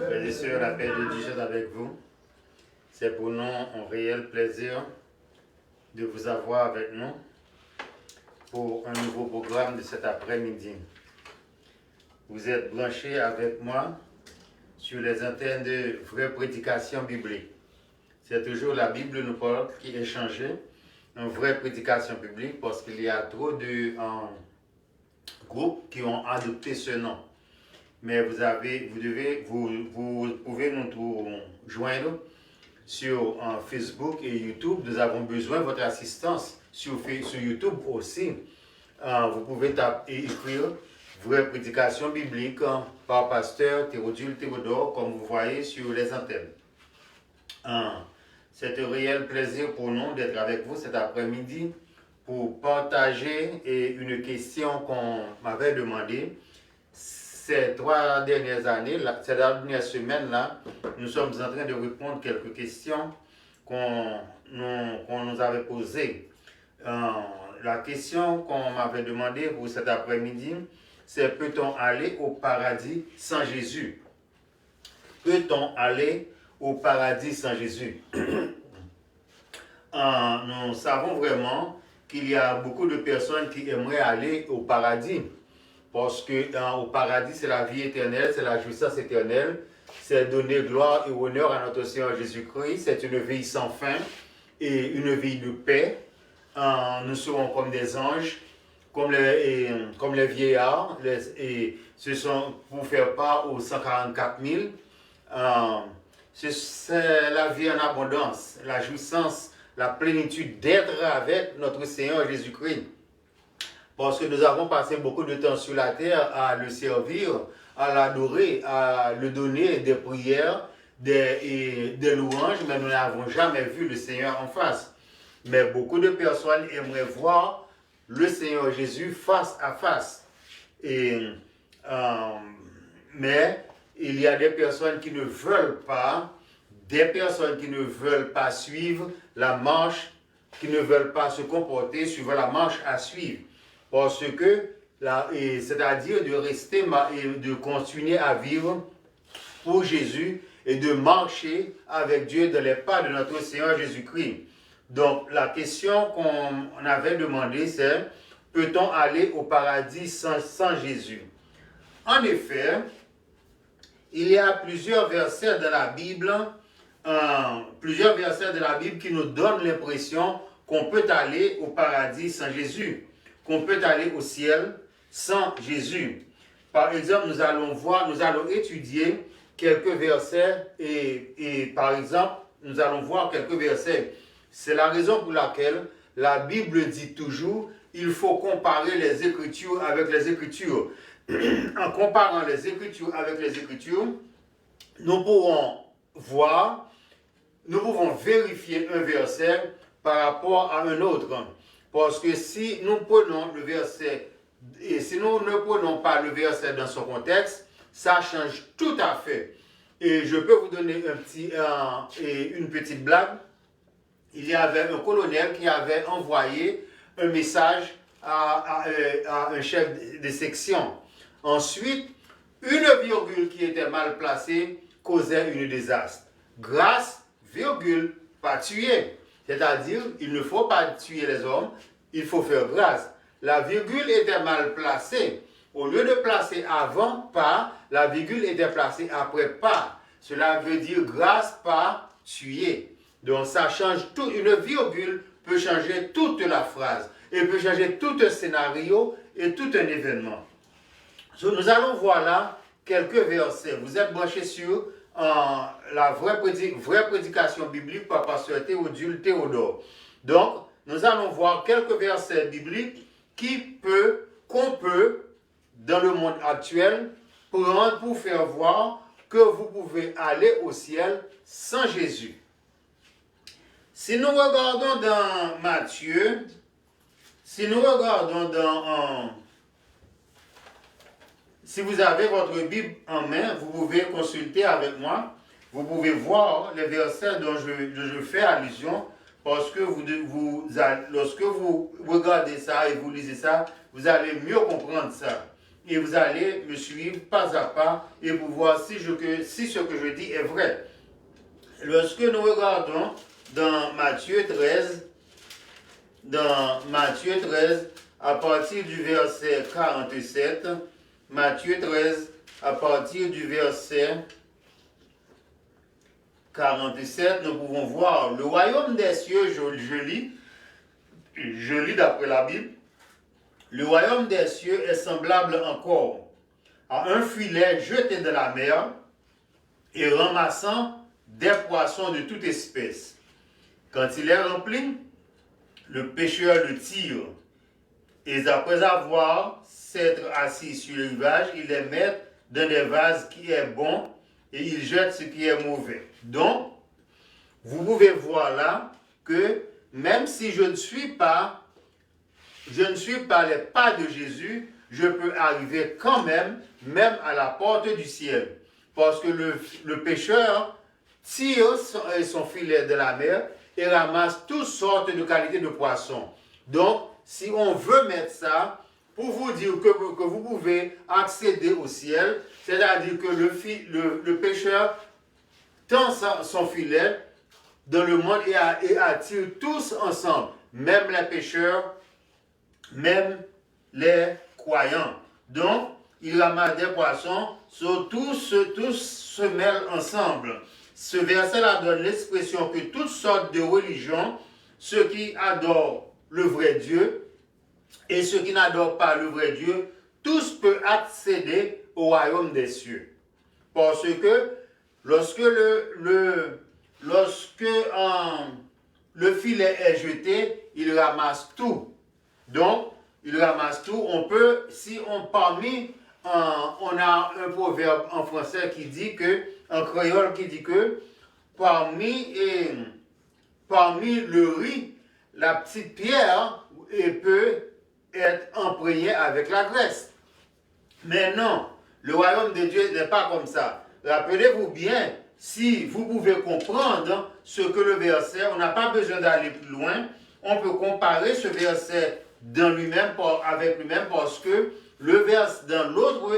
Frères et sœurs, la paix de Dieu soit avec vous. C'est pour nous un réel plaisir de vous avoir avec nous pour un nouveau programme de cet après-midi. Vous êtes branchés avec moi sur les antennes de vraies prédications bibliques. C'est toujours la Bible nous parle qui est changée, une vraie prédication biblique, parce qu'il y a trop de groupes qui ont adopté ce nom. Mais vous pouvez nous joindre sur Facebook et YouTube. Nous avons besoin de votre assistance sur YouTube aussi. Vous pouvez écrire vraie prédication biblique par pasteur Théodule Théodore, comme vous voyez sur les antennes. C'est un réel plaisir pour nous d'être avec vous cet après-midi pour partager une question qu'on m'avait demandée. Ces 3 dernières années, ces dernières semaines-là, nous sommes en train de répondre quelques questions qu'on nous avait posées. La question qu'on m'avait demandée pour cet après-midi, c'est: peut-on aller au paradis sans Jésus? Peut-on aller au paradis sans Jésus? Nous savons vraiment qu'il y a beaucoup de personnes qui aimeraient aller au paradis. Parce que au paradis, c'est la vie éternelle, c'est la jouissance éternelle, c'est donner gloire et honneur à notre Seigneur Jésus-Christ, c'est une vie sans fin et une vie de paix. Nous serons comme des anges, comme les vieillards, et ce sont pour faire part aux 144 000. C'est la vie en abondance, la jouissance, la plénitude d'être avec notre Seigneur Jésus-Christ. Parce que nous avons passé beaucoup de temps sur la terre à le servir, à l'adorer, à lui donner des prières, des louanges, mais nous n'avons jamais vu le Seigneur en face. Mais beaucoup de personnes aimeraient voir le Seigneur Jésus face à face. Mais il y a des personnes qui ne veulent pas, suivre la marche, qui ne veulent pas se comporter suivant la marche à suivre. Parce que, c'est-à-dire de rester et de continuer à vivre pour Jésus et de marcher avec Dieu dans les pas de notre Seigneur Jésus-Christ. Donc, la question qu'on avait demandée, c'est: peut-on aller au paradis sans Jésus? En effet, il y a plusieurs versets de la Bible qui nous donnent l'impression qu'on peut aller au paradis sans Jésus, qu'on peut aller au ciel sans Jésus. Par exemple, nous allons étudier quelques versets et par exemple, nous allons voir quelques versets. C'est la raison pour laquelle la Bible dit toujours: il faut comparer les Écritures avec les Écritures. En comparant les Écritures avec les Écritures, nous pouvons vérifier un verset par rapport à un autre. Parce que si nous prenons le verset, et si nous ne prenons pas le verset dans son contexte, ça change tout à fait. Et je peux vous donner une petite blague. Il y avait un colonel qui avait envoyé un message à un chef de section. Ensuite, une virgule qui était mal placée causait un désastre. Grâce, virgule, pas tuer. C'est-à-dire, il ne faut pas tuer les hommes, il faut faire grâce. La virgule était mal placée. Au lieu de placer avant pas, la virgule était placée après pas. Cela veut dire grâce, pas tuer. Donc ça change tout. Une virgule peut changer toute la phrase. et peut changer tout un scénario et tout un événement. Nous allons voir là quelques versets. Vous êtes branchés sur la vraie prédication biblique par Pasteur Théodule Théodore. Donc, nous allons voir quelques versets bibliques qu'on peut, dans le monde actuel, prendre pour faire voir que vous pouvez aller au ciel sans Jésus. Si nous regardons dans Matthieu, si vous avez votre Bible en main, vous pouvez consulter avec moi. Vous pouvez voir les versets dont je fais allusion, parce que lorsque vous regardez ça et vous lisez ça, vous allez mieux comprendre ça. Et vous allez me suivre pas à pas et pour voir si ce que je dis est vrai. Lorsque nous regardons dans Matthieu 13, à partir du verset 47, Matthieu 13, à partir du verset 47, nous pouvons voir le royaume des cieux, je lis d'après la Bible, le royaume des cieux est semblable encore à un filet jeté dans la mer et ramassant des poissons de toute espèce. Quand il est rempli, le pêcheur le tire et après avoir s'être assis sur le rivage, il les met dans des vases qui est bon et il jette ce qui est mauvais. Donc, vous pouvez voir là que même si je ne suis pas les pas de Jésus, je peux arriver quand même à la porte du ciel. Parce que le pêcheur tire son filet de la mer et ramasse toutes sortes de qualités de poissons. Donc, si on veut mettre ça, pour vous dire que vous pouvez accéder au ciel, c'est-à-dire que le pêcheur tend son filet dans le monde et attire tous ensemble, même les pêcheurs, même les croyants. Donc, il ramasse des poissons, tous se mêlent ensemble. Ce verset-là donne l'expression que toutes sortes de religions, ceux qui adorent le vrai Dieu et ceux qui n'adorent pas le vrai Dieu, tous peuvent accéder au royaume des cieux. Parce que lorsque le filet est jeté, il ramasse tout. Donc, il ramasse tout. On peut, on a un proverbe en français qui dit que, en créole qui dit que, parmi le riz, la petite pierre peut être imprégnée avec la graisse. Mais non, le royaume de Dieu n'est pas comme ça. Rappelez-vous bien, si vous pouvez comprendre ce que le verset, on n'a pas besoin d'aller plus loin, on peut comparer ce verset avec lui-même parce que dans l'autre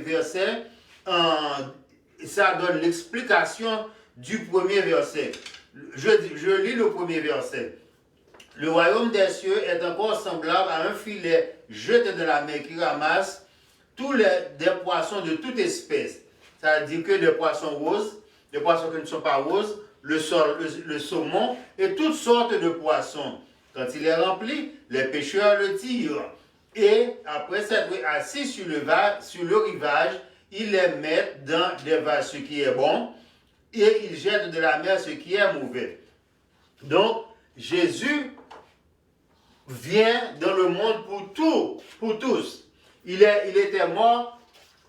verset, ça donne l'explication du premier verset. Je lis le premier verset. Le royaume des cieux est encore semblable à un filet jeté de la mer qui ramasse des poissons de toute espèce. C'est-à-dire que des poissons roses, des poissons qui ne sont pas roses, le saumon et toutes sortes de poissons. Quand il est rempli, les pêcheurs le tirent. Et après s'être assis sur le rivage, ils les mettent dans des vases, ce qui est bon, et ils jettent de la mer ce qui est mauvais. Donc, Jésus vient dans le monde pour tous. Il était mort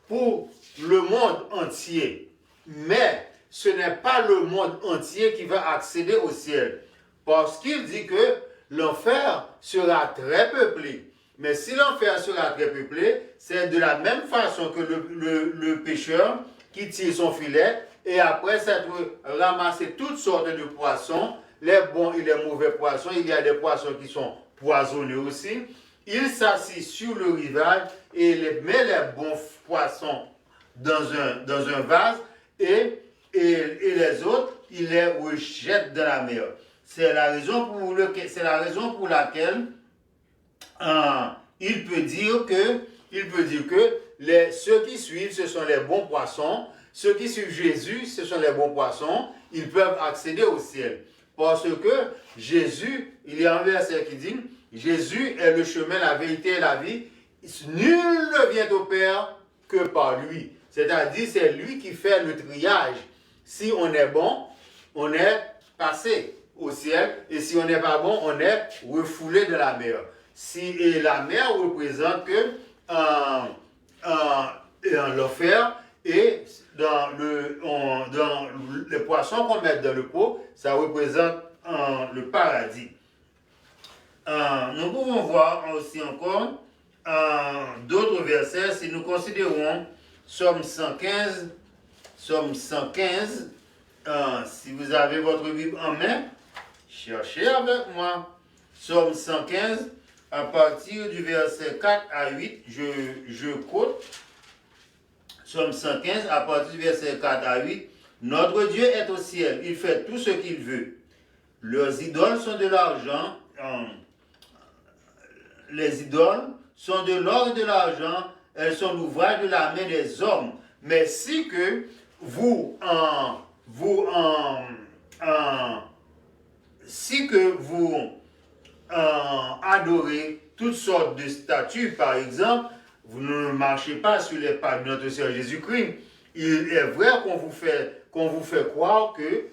pour le monde entier. Mais ce n'est pas le monde entier qui va accéder au ciel. Parce qu'il dit que l'enfer sera très peuplé. Mais si l'enfer sera très peuplé, c'est de la même façon que le pêcheur qui tire son filet et après s'être ramassé toutes sortes de poissons, les bons et les mauvais poissons, il y a des poissons qui sont poisonneux aussi. Il s'assit sur le rivage et met les bons poissons dans un vase et les autres, il les rejette dans la mer. C'est la raison pour laquelle il peut dire que ceux qui suivent, ce sont les bons poissons. Ceux qui suivent Jésus, ce sont les bons poissons. Ils peuvent accéder au ciel. Parce que Jésus, il y a un verset qui dit, Jésus est le chemin, la vérité et la vie. Nul ne vient au Père que par lui. C'est-à-dire, c'est lui qui fait le triage. Si on est bon, on est passé au ciel. Et si on n'est pas bon, on est refoulé de la mer. Et la mer représente que l'enfer et dans les poissons qu'on met dans le pot, ça représente le paradis. Nous pouvons voir aussi encore d'autres versets si nous considérons Somme 115, si vous avez votre Bible en main, cherchez avec moi. Somme 115, à partir du verset 4 à 8, je quote. Somme 115, à partir du verset 4 à 8, notre Dieu est au ciel, il fait tout ce qu'il veut. Leurs idoles sont de l'argent, les idoles sont de l'or et de l'argent, elles sont l'ouvrage de la main des hommes. Mais si que vous adorez toutes sortes de statues, par exemple, vous ne marchez pas sur les pas de notre Seigneur Jésus-Christ. Il est vrai qu'on vous fait croire que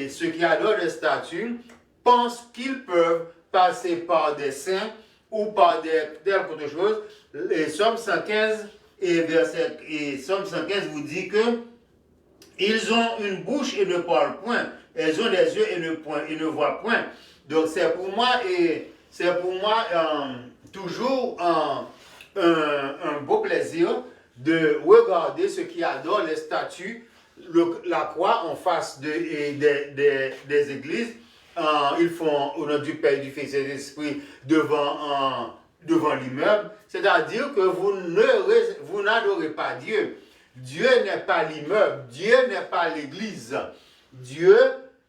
ceux qui adorent les statues pensent qu'ils peuvent passer par des saints ou par telle autre chose. Et Somme 115 Somme 115 vous dit que ils ont une bouche et ne parlent point. Elles ont des yeux et ne voient point. Donc c'est pour moi toujours un beau plaisir de regarder ceux qui adorent les statues, la croix en face des églises. Ils font au nom du Père, du Fils et de l'Esprit devant l'immeuble. C'est-à-dire que vous n'adorez pas Dieu. Dieu n'est pas l'immeuble. Dieu n'est pas l'église. Dieu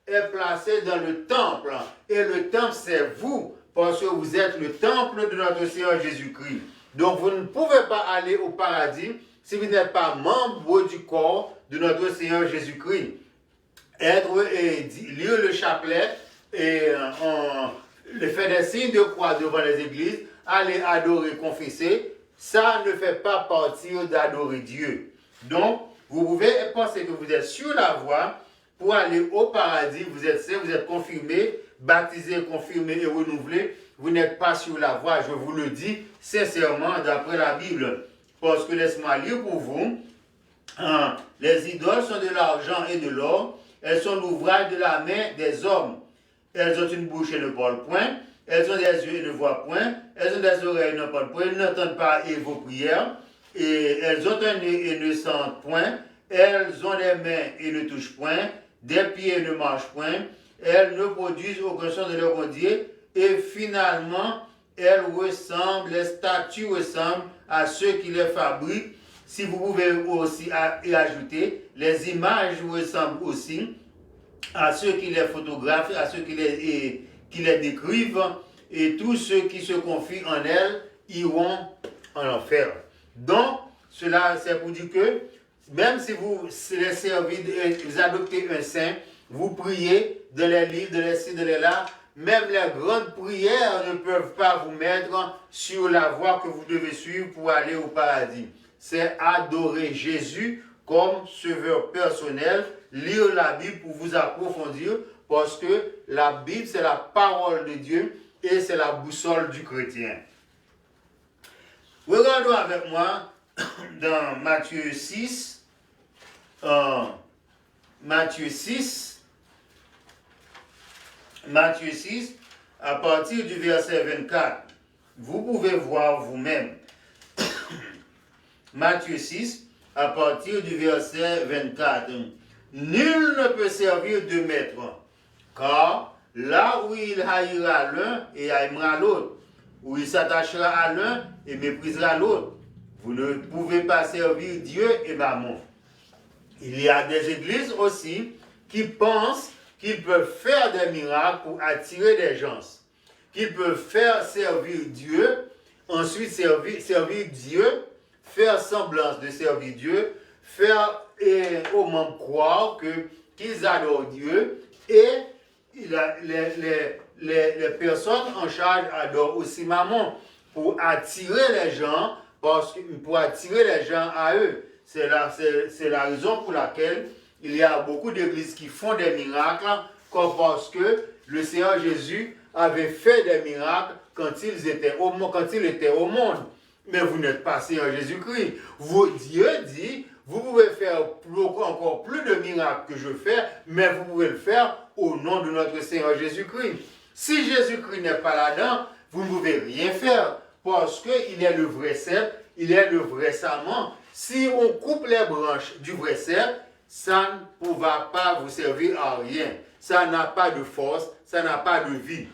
est placé dans le temple. Et le temple, c'est vous. Parce que vous êtes le temple de notre Seigneur Jésus-Christ. Donc vous ne pouvez pas aller au paradis si vous n'êtes pas membre du corps de notre Seigneur Jésus-Christ. Lire le chapelet et faire des signes de croix devant les églises, aller adorer, confesser, ça ne fait pas partir d'adorer Dieu. Donc, vous pouvez penser que vous êtes sur la voie pour aller au paradis, vous êtes saint, vous êtes confirmé, baptisé, confirmé et renouvelé. Vous n'êtes pas sur la voie, je vous le dis sincèrement d'après la Bible. Parce que laisse-moi lire pour vous. Les idoles sont de l'argent et de l'or. Elles sont l'ouvrage de la main des hommes. Elles ont une bouche et ne parlent point. Elles ont des yeux et ne voient point. Elles ont des oreilles et ne parlent point. Elles n'entendent pas vos prières. Et elles ont un nez et ne sentent point. Elles ont des mains et ne touchent point. Des pieds et ne marchent point. Elles ne produisent aucun son de leur grondier. Et finalement, les statues ressemblent à ceux qui les fabriquent. Si vous pouvez aussi y ajouter, les images ressemblent aussi à ceux qui les photographient, à ceux qui les décrivent, et tous ceux qui se confient en elles iront en enfer. Donc, cela, c'est pour dire que, même si vous les servez, vous adoptez un saint, vous priez dans les livres, dans les sites, dans les là, même les grandes prières ne peuvent pas vous mettre sur la voie que vous devez suivre pour aller au paradis. C'est adorer Jésus comme sauveur personnel, lire la Bible pour vous approfondir, parce que la Bible, c'est la parole de Dieu et c'est la boussole du chrétien. Regardons avec moi dans Matthieu 6, à partir du verset 24. Vous pouvez voir vous-même. Matthieu 6, à partir du verset 24. Nul ne peut servir deux maîtres, car là où il haïra l'un et aimera l'autre, où il s'attachera à l'un et méprisera l'autre, vous ne pouvez pas servir Dieu et Mammon. Il y a des églises aussi qui pensent qu'ils peuvent faire des miracles pour attirer des gens, qu'ils peuvent faire servir Dieu, ensuite servir Dieu, faire semblance de servir Dieu, faire aux membres croire qu'ils adorent Dieu, et les personnes en charge adorent aussi Mammon pour attirer les gens, pour attirer les gens à eux. C'est la raison pour laquelle il y a beaucoup d'églises qui font des miracles, comme parce que le Seigneur Jésus avait fait des miracles quand il était au monde. Mais vous n'êtes pas Seigneur Jésus-Christ. Dieu dit, vous pouvez faire encore plus de miracles que je fais, mais vous pouvez le faire au nom de notre Seigneur Jésus-Christ. Si Jésus-Christ n'est pas là-dedans, vous ne pouvez rien faire, parce qu'il est le vrai cep, il est le vrai sarment. Si on coupe les branches du vrai cep, ça ne pourra pas vous servir à rien. Ça n'a pas de force, ça n'a pas de vie.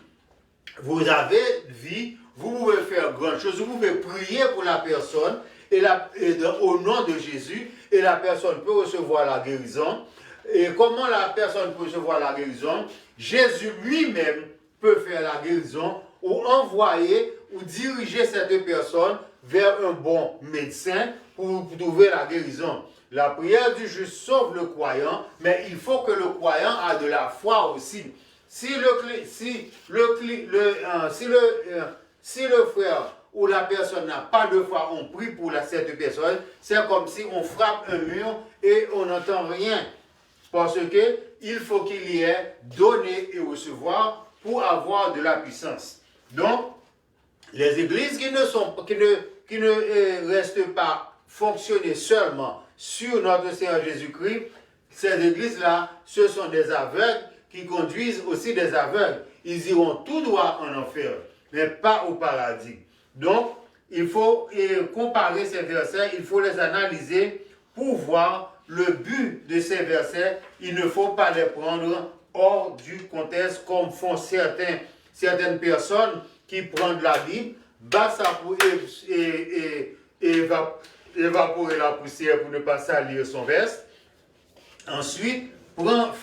Vous avez vie, vous pouvez faire grand chose, vous pouvez prier pour la personne au nom de Jésus, et la personne peut recevoir la guérison. Et comment la personne peut recevoir la guérison? Jésus lui-même peut faire la guérison ou envoyer ou diriger cette personne vers un bon médecin pour trouver la guérison. La prière du juste sauve le croyant, mais il faut que le croyant a de la foi aussi. Si le frère ou la personne n'a pas de foi, on prie pour cette personne, c'est comme si on frappe un mur et on n'entend rien. Parce qu'il faut qu'il y ait donner et recevoir pour avoir de la puissance. Donc, les églises qui ne restent pas fonctionner seulement sur notre Seigneur Jésus-Christ, ces églises-là, ce sont des aveugles qui conduisent aussi des aveugles. Ils iront tout droit en enfer, mais pas au paradis. Donc, il faut comparer ces versets, il faut les analyser pour voir le but de ces versets. Il ne faut pas les prendre hors du contexte comme font certaines personnes qui prennent la Bible, battent ça pour évaporer la poussière pour ne pas salir son verset. Ensuite,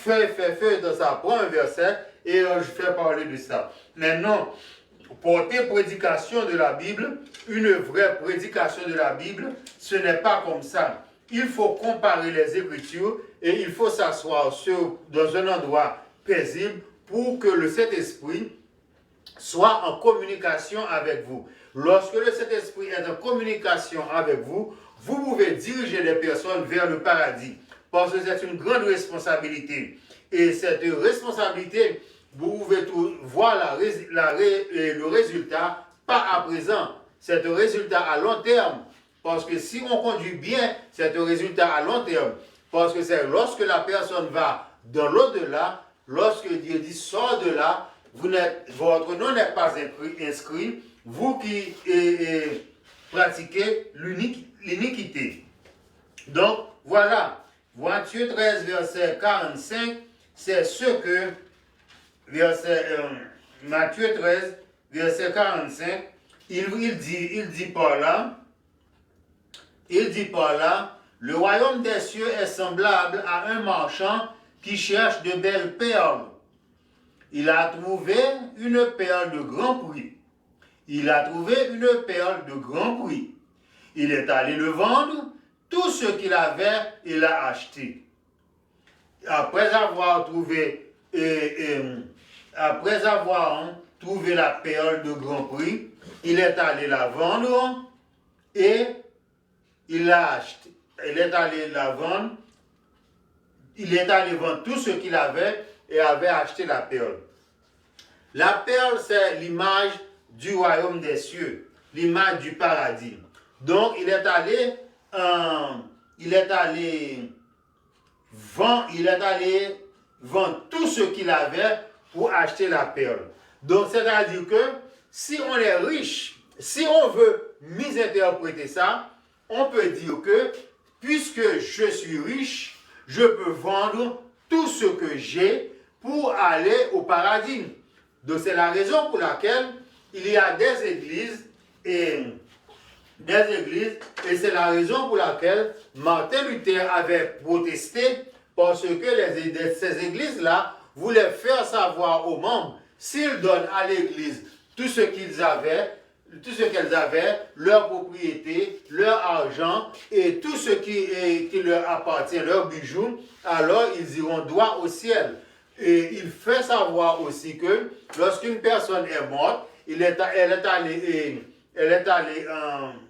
fais dans ça, prends un verset et je fais parler de ça. Maintenant, porter prédication de la Bible, une vraie prédication de la Bible, ce n'est pas comme ça. Il faut comparer les Écritures et il faut s'asseoir dans un endroit paisible pour que le Saint-Esprit soit en communication avec vous. Lorsque le Saint-Esprit est en communication avec vous, vous pouvez diriger les personnes vers le paradis. Parce que c'est une grande responsabilité. Et cette responsabilité, vous pouvez voir le résultat, pas à présent. C'est un résultat à long terme. Parce que si on conduit bien, c'est un résultat à long terme. Parce que c'est lorsque la personne va dans l'au-delà, lorsque Dieu dit sort de là, votre nom n'est pas inscrit, vous qui pratiquez l'iniquité. Donc, voilà. Matthieu 13, verset 45, c'est ce que, Matthieu 13, verset 45, il dit par là, le royaume des cieux est semblable à un marchand qui cherche de belles perles. Il a trouvé une perle de grand prix. Il est allé le vendre. Tout ce qu'il avait, il l'a acheté. Après avoir trouvé la perle de grand prix, il est allé la vendre et il l'a acheté. Il est allé vendre tout ce qu'il avait et avait acheté la perle. La perle, c'est l'image du royaume des cieux, l'image du paradis. Donc, il est allé vendre tout ce qu'il avait pour acheter la perle. Donc, c'est-à-dire que si on est riche, si on veut misinterpréter ça, on peut dire que puisque je suis riche, je peux vendre tout ce que j'ai pour aller au paradis. Donc, c'est la raison pour laquelle il y a des églises et c'est la raison pour laquelle Martin Luther avait protesté parce que ces églises-là voulaient faire savoir aux membres s'ils donnent à l'église tout ce qu'elles avaient, leur propriété, leur argent et tout ce qui leur appartient, leurs bijoux, alors ils iront droit au ciel. Et il fait savoir aussi que lorsqu'une personne est morte, elle est allée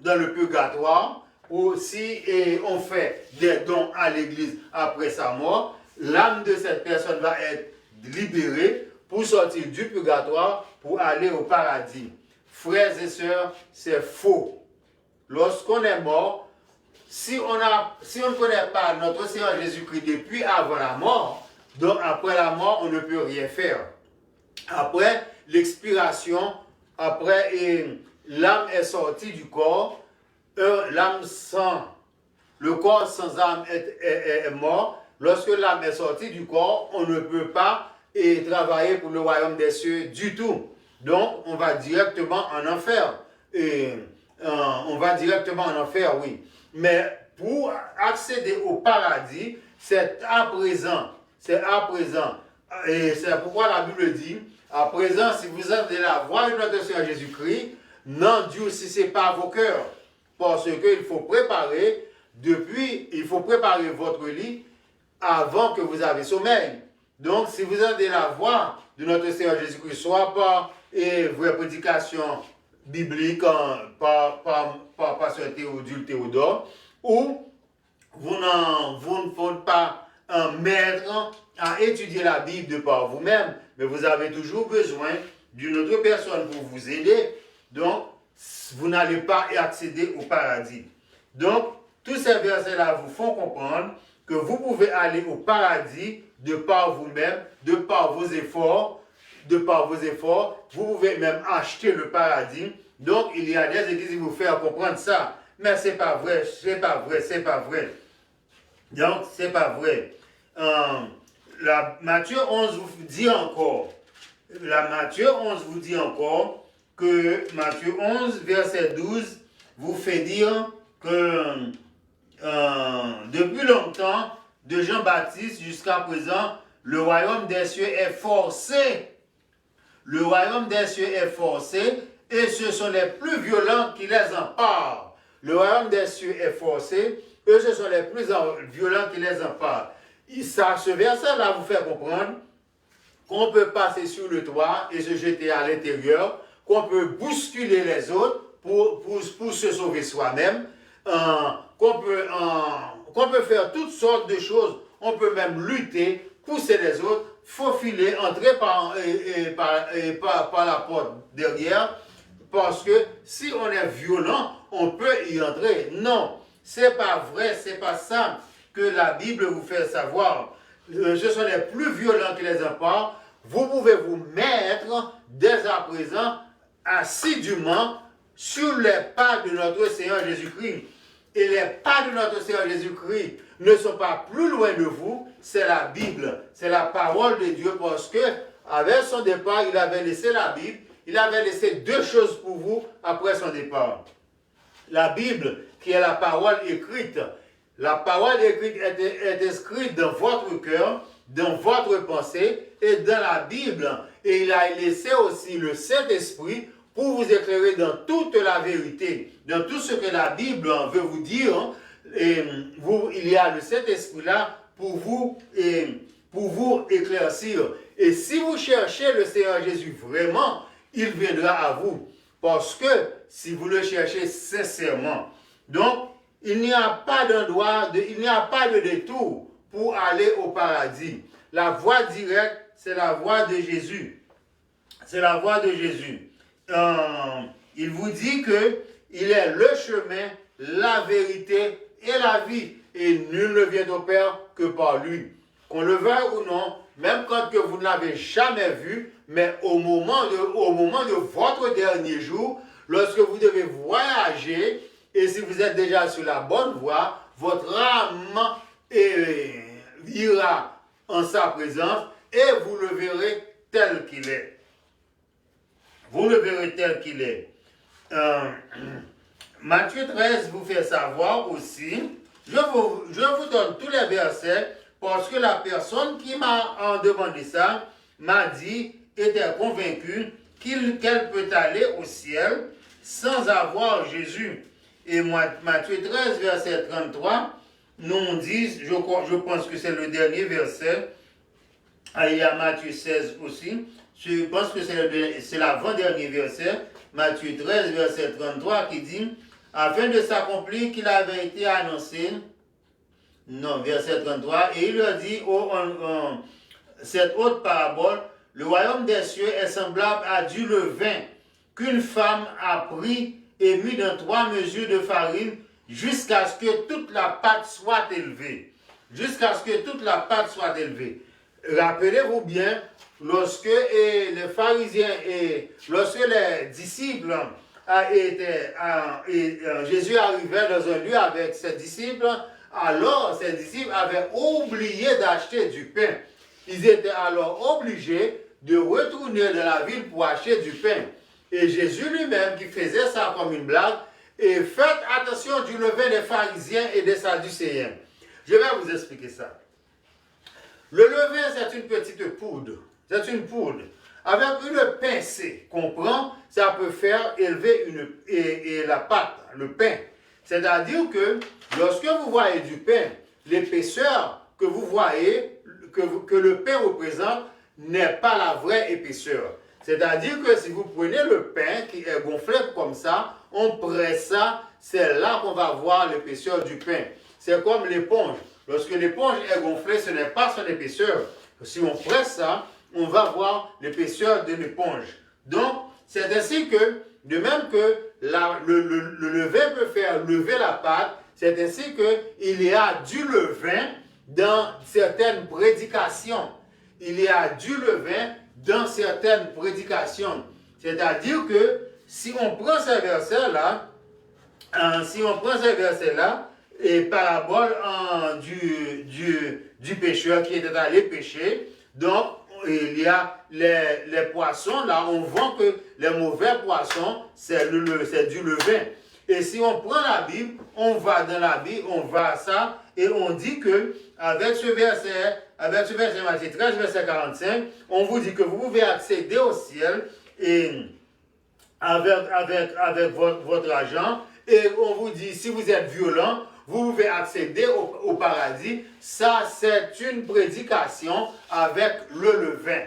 dans le purgatoire, ou si on fait des dons à l'église après sa mort, l'âme de cette personne va être libérée pour sortir du purgatoire pour aller au paradis. Frères et sœurs, c'est faux. Lorsqu'on est mort, si on ne connaît pas notre Seigneur Jésus-Christ depuis avant la mort, donc après la mort, on ne peut rien faire. Après l'expiration, après l'âme est sortie du corps, l'âme sans, le corps sans âme est mort. Lorsque l'âme est sortie du corps, on ne peut pas travailler pour le royaume des cieux du tout. Donc, on va directement en enfer. On va directement en enfer, oui. Mais pour accéder au paradis, c'est à présent. C'est à présent. Et c'est pourquoi la Bible dit, à présent, si vous avez la voix de notre Seigneur Jésus-Christ, n'endurcissez pas vos cœurs. Parce qu'il faut préparer, il faut préparer votre lit avant que vous avez sommeil. Donc, si vous avez la voix de notre Seigneur Jésus-Christ, soit par vraie prédication biblique, par Pasteur Théodore, ou vous ne faites pas un maître à étudier la Bible de par vous-même, mais vous avez toujours besoin d'une autre personne pour vous aider. Donc, vous n'allez pas accéder au paradis. Donc, tous ces versets-là vous font comprendre que vous pouvez aller au paradis de par vous-même, de par vos efforts, vous pouvez même acheter le paradis. Donc, il y a des églises qui vous font comprendre ça. Mais c'est pas vrai, c'est pas vrai, c'est pas vrai. Donc, c'est pas vrai. Matthieu 11 vous dit encore, que Matthieu 11, verset 12, vous fait dire que depuis longtemps, de Jean-Baptiste jusqu'à présent, le royaume des cieux est forcé. Le royaume des cieux est forcé et ce sont les plus violents qui les emparent. Le royaume des cieux est forcé et ce sont les plus violents qui les emparent. Ce verset-là vous fait comprendre qu'on peut passer sur le toit et se jeter à l'intérieur, qu'on peut bousculer les autres pour se sauver soi-même, qu'on peut faire toutes sortes de choses. On peut même lutter, pousser les autres, faufiler, entrer par la porte derrière, parce que si on est violent, on peut y entrer. Non, c'est pas vrai, c'est pas ça que la Bible vous fait savoir. Ce sont les plus violents qui les emparent. Vous pouvez vous mettre dès à présent assidûment sur les pas de notre Seigneur Jésus-Christ. Et les pas de notre Seigneur Jésus-Christ ne sont pas plus loin de vous, c'est la Bible, c'est la parole de Dieu, parce que avec son départ, il avait laissé la Bible, il avait laissé deux choses pour vous après son départ. La Bible, qui est la parole écrite. La parole écrite est inscrite dans votre cœur, dans votre pensée et dans la Bible. Et il a laissé aussi le Saint-Esprit pour vous éclairer dans toute la vérité, dans tout ce que la Bible veut vous dire. Et il y a le Saint-Esprit là pour vous éclaircir. Et si vous cherchez le Seigneur Jésus vraiment, il viendra à vous. Parce que si vous le cherchez sincèrement, donc il n'y a pas il n'y a pas de détour pour aller au paradis. La voie directe, c'est la voie de Jésus. C'est la voie de Jésus. Il vous dit que il est le chemin, la vérité et la vie. Et nul ne vient au Père que par lui. Qu'on le veuille ou non, même quand que vous ne l'avez jamais vu, mais au moment de votre dernier jour, lorsque vous devez voyager, et si vous êtes déjà sur la bonne voie, votre âme ira en sa présence et vous le verrez tel qu'il est. Vous le verrez tel qu'il est. Matthieu 13 vous fait savoir aussi, je vous donne tous les versets parce que la personne qui m'a demandé ça m'a dit, était convaincue qu'elle peut aller au ciel sans avoir Jésus. Et Matthieu 13, verset 33, nous dit, je pense que c'est le dernier verset, Il y a Matthieu 16 aussi. Je pense que c'est l'avant-dernier verset, Matthieu 13, verset 33, qui dit, afin de s'accomplir qu'il avait été annoncé, non, verset 33, et il leur dit, cette autre parabole, le royaume des cieux est semblable à du levain qu'une femme a pris et mis dans 3 mesures de farine jusqu'à ce que toute la pâte soit élevée. Jusqu'à ce que toute la pâte soit élevée. Rappelez-vous bien, lorsque les pharisiens et lorsque les disciples Jésus arrivait dans un lieu avec ses disciples, alors ces disciples avaient oublié d'acheter du pain. Ils étaient alors obligés de retourner dans la ville pour acheter du pain. Et Jésus lui-même, qui faisait ça comme une blague, et faites attention du levain des pharisiens et des sadducéens. Je vais vous expliquer ça. Le levain, c'est une petite poudre. C'est une poudre. Avec une pincée qu'on prend, ça peut faire élever la pâte, le pain. C'est-à-dire que lorsque vous voyez du pain, l'épaisseur que vous voyez, que le pain représente, n'est pas la vraie épaisseur. C'est-à-dire que si vous prenez le pain qui est gonflé comme ça, on presse ça, c'est là qu'on va voir l'épaisseur du pain. C'est comme l'éponge. Lorsque l'éponge est gonflée, ce n'est pas son épaisseur. Si on presse ça, on va voir l'épaisseur de l'éponge. Donc, c'est ainsi que, de même que le levain peut faire lever la pâte, c'est ainsi qu'il y a du levain dans certaines prédications. Il y a du levain dans certaines prédications. C'est-à-dire que si on prend ces versets-là, et parabole du pécheur qui était allé pêcher, donc il y a les poissons, là on voit que les mauvais poissons, c'est du levain. Et si on prend la Bible, on va dans la Bible, on va à ça, et on dit que avec ce verset Matthieu 13, verset 45, on vous dit que vous pouvez accéder au ciel et avec votre argent, et on vous dit, si vous êtes violent, vous pouvez accéder au paradis. Ça, c'est une prédication avec le levain.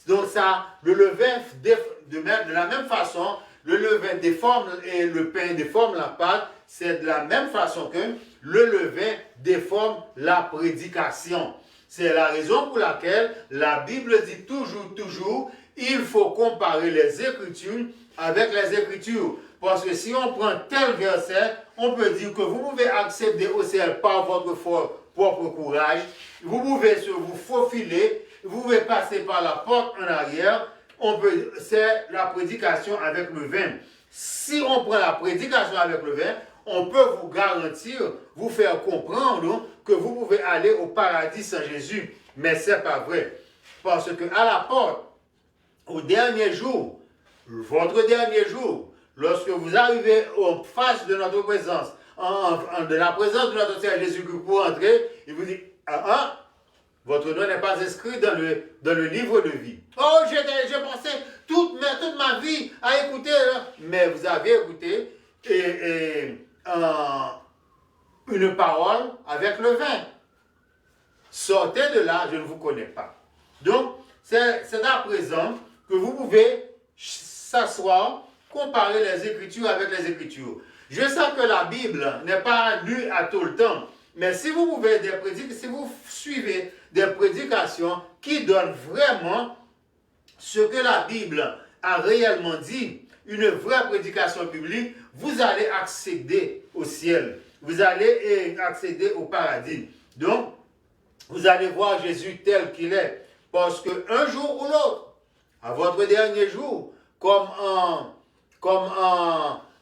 Donc ça, le levain, de la même façon, le levain déforme et le pain déforme la pâte, c'est de la même façon que le levain déforme la prédication. C'est la raison pour laquelle la Bible dit toujours, il faut comparer les Écritures avec les Écritures. Parce que si on prend tel verset, on peut dire que vous pouvez accéder au ciel par votre propre courage, vous pouvez vous faufiler, vous pouvez passer par la porte en arrière, c'est la prédication avec le vin. Si on prend la prédication avec le vin, on peut vous garantir, vous faire comprendre que vous pouvez aller au paradis sans Jésus. Mais ce n'est pas vrai. Parce qu'à la porte, au dernier jour, votre dernier jour, lorsque vous arrivez en face de notre présence, de la présence de notre Seigneur Jésus-Christ pour entrer, il vous dit, votre nom n'est pas inscrit dans le livre de vie. Oh, j'ai pensé toute ma vie à écouter, mais vous avez écouté une parole avec le vin. Sortez de là, je ne vous connais pas. Donc, c'est à présent que vous pouvez s'asseoir, comparer les Écritures avec les Écritures. Je sais que la Bible n'est pas lue à tout le temps, mais si vous suivez des prédications qui donnent vraiment ce que la Bible a réellement dit, une vraie prédication biblique, vous allez accéder au ciel. Vous allez accéder au paradis. Donc, vous allez voir Jésus tel qu'il est. Parce qu'un jour ou l'autre, à votre dernier jour, comme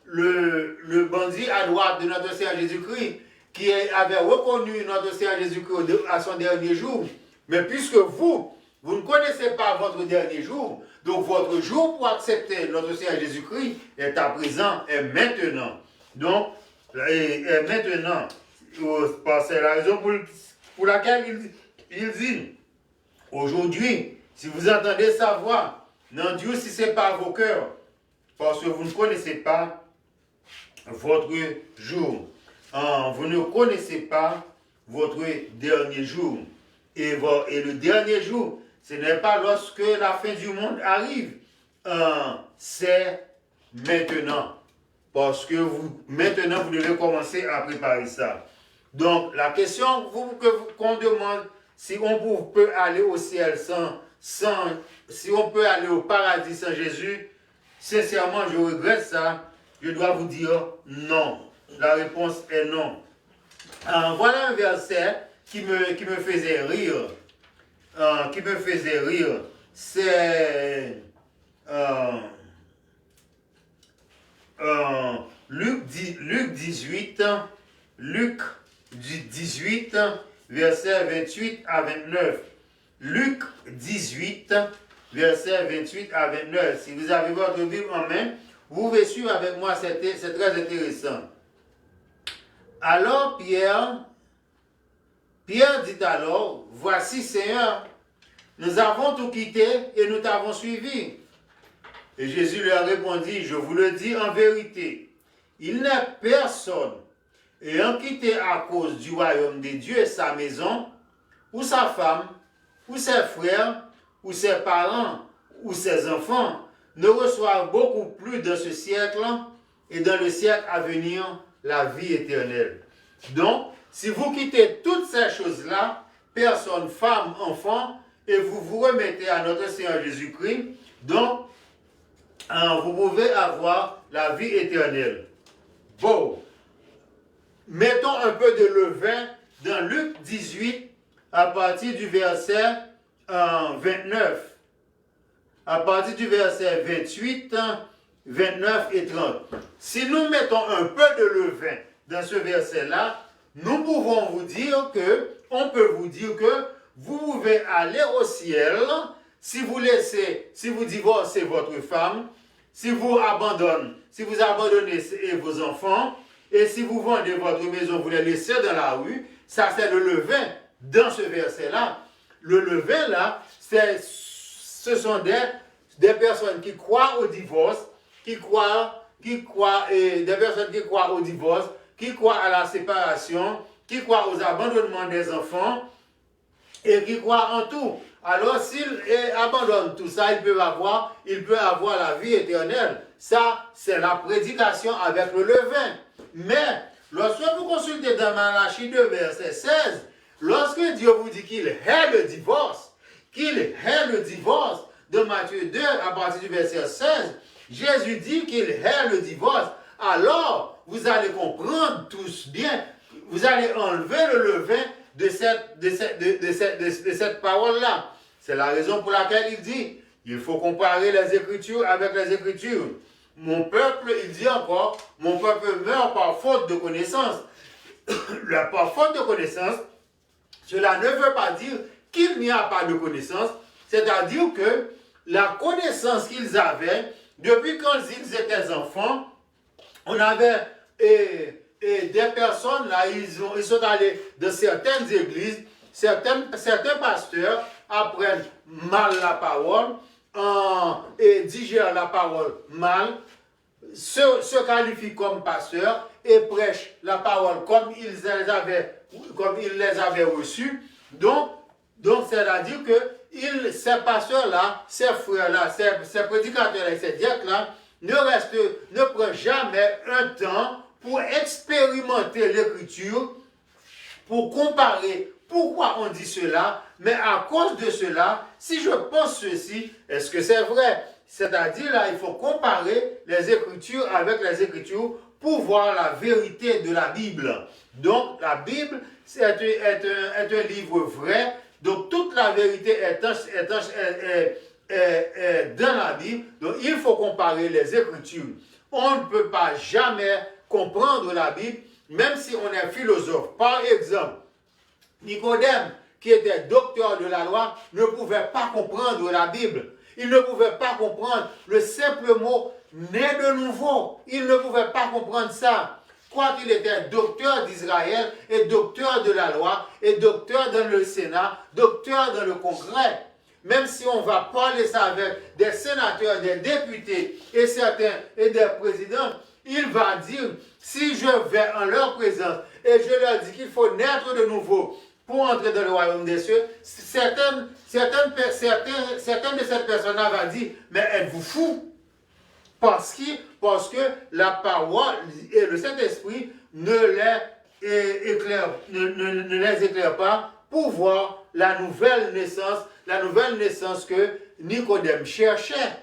le bandit à droite de notre Seigneur Jésus-Christ, qui avait reconnu notre Seigneur Jésus-Christ à son dernier jour, mais puisque vous ne connaissez pas votre dernier jour, donc votre jour pour accepter notre Seigneur Jésus-Christ est à présent, est maintenant. Donc, est maintenant. C'est la raison pour laquelle il dit, aujourd'hui, si vous entendez sa voix, n'endurcissez pas vos cœurs, parce que vous ne connaissez pas votre jour. Vous ne connaissez pas votre dernier jour. Et le dernier jour, Ce n'est pas lorsque la fin du monde arrive. C'est maintenant. Parce que maintenant, vous devez commencer à préparer ça. Donc, la question qu'on demande, si on peut aller au ciel si on peut aller au paradis sans Jésus, sincèrement, je regrette ça. Je dois vous dire non. La réponse est non. Voilà un verset qui me faisait rire. C'est Luc 18, verset 28 à 29. Luc 18, verset 28 à 29. Si vous avez votre Bible en main, vous pouvez suivre avec moi, c'est très intéressant. Alors Pierre dit alors, voici Seigneur, nous avons tout quitté et nous t'avons suivi. Et Jésus leur répondit, je vous le dis en vérité, il n'est personne ayant quitté à cause du royaume des dieux sa maison, ou sa femme, ou ses frères, ou ses parents, ou ses enfants, ne reçoivent beaucoup plus dans ce siècle et dans le siècle à venir la vie éternelle. Donc, si vous quittez toutes ces choses-là, personne, femme, enfant, et vous vous remettez à notre Seigneur Jésus-Christ, donc, vous pouvez avoir la vie éternelle. Bon, mettons un peu de levain dans Luc 18 à partir du verset 29. À partir du verset 28, 29 et 30. Si nous mettons un peu de levain dans ce verset-là, nous pouvons vous dire que, on peut vous dire que vous pouvez aller au ciel si vous divorcez votre femme, si vous abandonnez vos enfants, et si vous vendez votre maison, vous les laissez dans la rue, ça c'est le levain dans ce verset-là. Le levain là, ce sont des personnes qui croient au divorce, des personnes qui croient au divorce, qui croient à la séparation, qui croient aux abandonnements des enfants, et qui croient en tout. Alors, s'il abandonne tout ça, il peut avoir la vie éternelle. Ça, c'est la prédication avec le levain. Mais, lorsque vous consultez dans Malachie 2, verset 16, lorsque Dieu vous dit qu'il hait le divorce, de Matthieu 2, à partir du verset 16, Jésus dit qu'il hait le divorce. Alors, vous allez comprendre tous bien, vous allez enlever le levain de cette parole-là. C'est la raison pour laquelle il dit, il faut comparer les Écritures avec les Écritures. Mon peuple, il dit encore, mon peuple meurt par faute de connaissance. Par faute de connaissance, cela ne veut pas dire qu'il n'y a pas de connaissance, c'est-à-dire que la connaissance qu'ils avaient, depuis quand ils étaient enfants, on avait des personnes là, ils sont allés dans certaines églises, certains pasteurs apprennent mal la parole et digèrent la parole mal, se qualifient comme pasteurs et prêchent la parole comme ils les avaient reçues. Donc c'est-à-dire que ces pasteurs-là, ces frères-là, ces prédicateurs-là, ces diacres-là, ne prennent jamais un temps pour expérimenter l'écriture, pour comparer pourquoi on dit cela, mais à cause de cela, si je pense ceci, est-ce que c'est vrai? C'est-à-dire là, il faut comparer les Écritures avec les Écritures pour voir la vérité de la Bible. Donc la Bible est un livre vrai, donc toute la vérité est dans la Bible, donc il faut comparer les Écritures. On ne peut pas jamais comprendre la Bible, même si on est philosophe. Par exemple, Nicodème, qui était docteur de la loi, ne pouvait pas comprendre la Bible. Il ne pouvait pas comprendre le simple mot « né de nouveau ». Il ne pouvait pas comprendre ça. Quoiqu'il était docteur d'Israël et docteur de la loi et docteur dans le Sénat, docteur dans le Congrès. Même si on va parler ça avec des sénateurs, des députés et des présidents, il va dire, si je vais en leur présence et je leur dis qu'il faut naître de nouveau, pour entrer dans le royaume des cieux, certaines de ces personnes-là vont dire, mais êtes-vous fous? Parce que la parole et le Saint-Esprit ne les éclairent pas pour voir la nouvelle naissance que Nicodème cherchait.